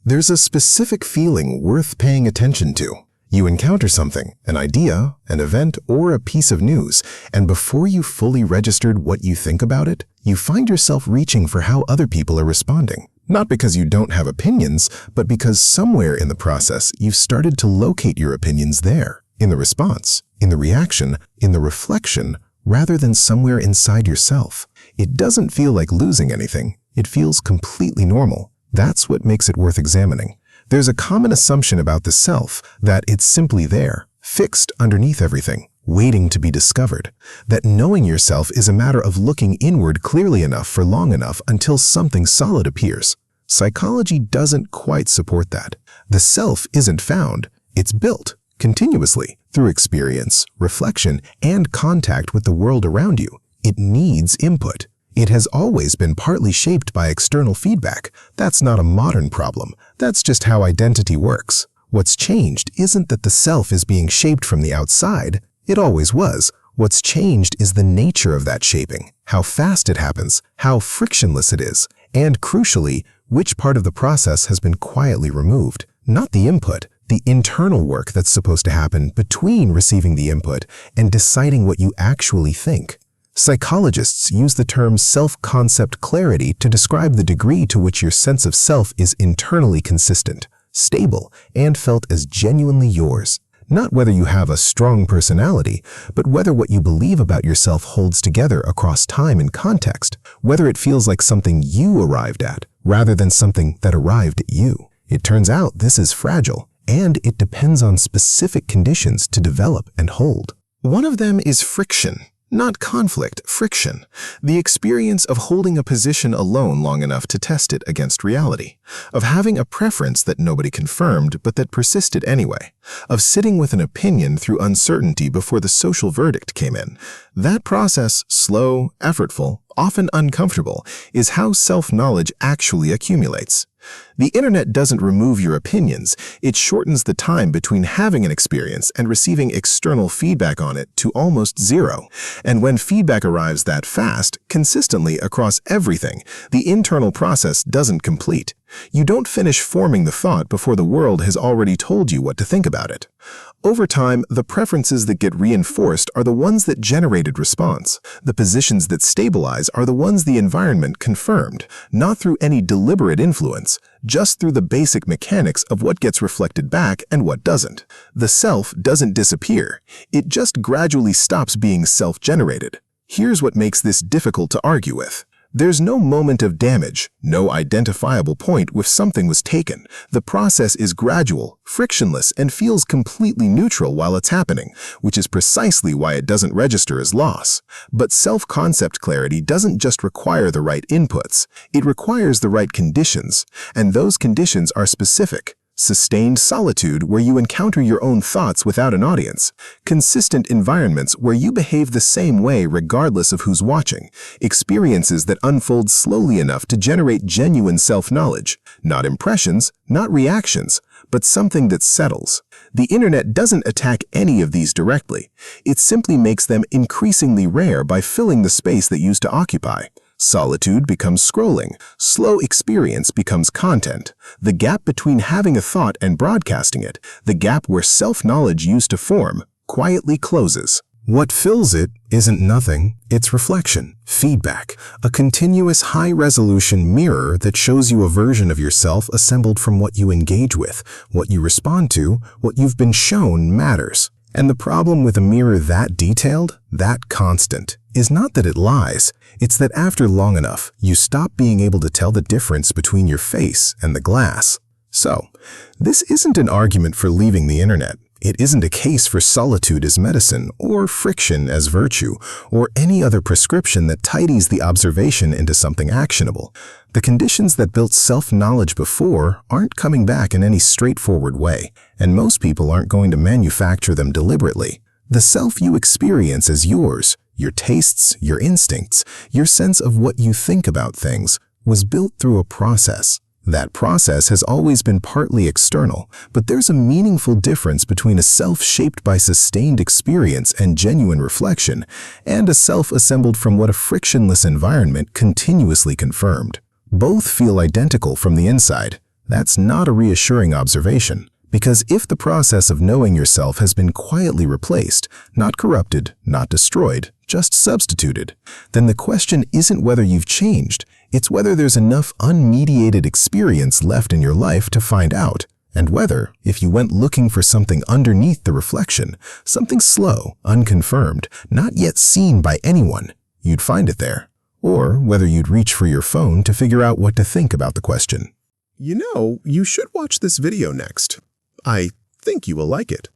There's a specific feeling worth paying attention to. You encounter something, an idea, an event, or a piece of news, and before you fully registered what you think about it, you find yourself reaching for how other people are responding. Not because you don't have opinions, but because somewhere in the process you've started to locate your opinions there, in the response, in the reaction, in the reflection, rather than somewhere inside yourself. It doesn't feel like losing anything. It feels completely normal. That's what makes it worth examining. There's a common assumption about the self that it's simply there, fixed underneath everything, waiting to be discovered. That knowing yourself is a matter of looking inward clearly enough for long enough until something solid appears. Psychology doesn't quite support that. The self isn't found, it's built, continuously, through experience, reflection, and contact with the world around you. It needs input. It has always been partly shaped by external feedback. That's not a modern problem. That's just how identity works. What's changed isn't that the self is being shaped from the outside. It always was. What's changed is the nature of that shaping, how fast it happens, how frictionless it is, and crucially, which part of the process has been quietly removed. Not the input, the internal work that's supposed to happen between receiving the input and deciding what you actually think. Psychologists use the term self-concept clarity to describe the degree to which your sense of self is internally consistent, stable, and felt as genuinely yours. Not whether you have a strong personality, but whether what you believe about yourself holds together across time and context, whether it feels like something you arrived at, rather than something that arrived at you. It turns out this is fragile, and it depends on specific conditions to develop and hold. One of them is friction. Not conflict, friction. The experience of holding a position alone long enough to test it against reality. Of having a preference that nobody confirmed but that persisted anyway. Of sitting with an opinion through uncertainty before the social verdict came in. That process, slow, effortful, often uncomfortable, is how self-knowledge actually accumulates. The internet doesn't remove your opinions, it shortens the time between having an experience and receiving external feedback on it to almost zero. And when feedback arrives that fast, consistently across everything, the internal process doesn't complete. You don't finish forming the thought before the world has already told you what to think about it. Over time, the preferences that get reinforced are the ones that generated response. The positions that stabilize are the ones the environment confirmed, not through any deliberate influence, just through the basic mechanics of what gets reflected back and what doesn't. The self doesn't disappear. It just gradually stops being self-generated. Here's what makes this difficult to argue with. There's no moment of damage, no identifiable point where something was taken. The process is gradual, frictionless, and feels completely neutral while it's happening, which is precisely why it doesn't register as loss. But self-concept clarity doesn't just require the right inputs, it requires the right conditions, and those conditions are specific. Sustained solitude where you encounter your own thoughts without an audience. Consistent environments where you behave the same way regardless of who's watching. Experiences that unfold slowly enough to generate genuine self-knowledge. Not impressions, not reactions, but something that settles. The internet doesn't attack any of these directly. It simply makes them increasingly rare by filling the space that used to occupy. Solitude becomes scrolling. Slow experience becomes content. The gap between having a thought and broadcasting it, the gap where self-knowledge used to form, quietly closes. What fills it isn't nothing, it's reflection, feedback, a continuous high-resolution mirror that shows you a version of yourself assembled from what you engage with, what you respond to, what you've been shown matters. And the problem with a mirror that detailed, that constant, is not that it lies, it's that after long enough, you stop being able to tell the difference between your face and the glass. So, this isn't an argument for leaving the internet. It isn't a case for solitude as medicine, or friction as virtue, or any other prescription that tidies the observation into something actionable. The conditions that built self-knowledge before aren't coming back in any straightforward way, and most people aren't going to manufacture them deliberately. The self you experience as yours, your tastes, your instincts, your sense of what you think about things, was built through a process. That process has always been partly external, but there's a meaningful difference between a self shaped by sustained experience and genuine reflection, and a self assembled from what a frictionless environment continuously confirmed. Both feel identical from the inside. That's not a reassuring observation, because if the process of knowing yourself has been quietly replaced, not corrupted, not destroyed, just substituted, then the question isn't whether you've changed, it's whether there's enough unmediated experience left in your life to find out, and whether, if you went looking for something underneath the reflection, something slow, unconfirmed, not yet seen by anyone, you'd find it there, or whether you'd reach for your phone to figure out what to think about the question. You should watch this video next. I think you will like it.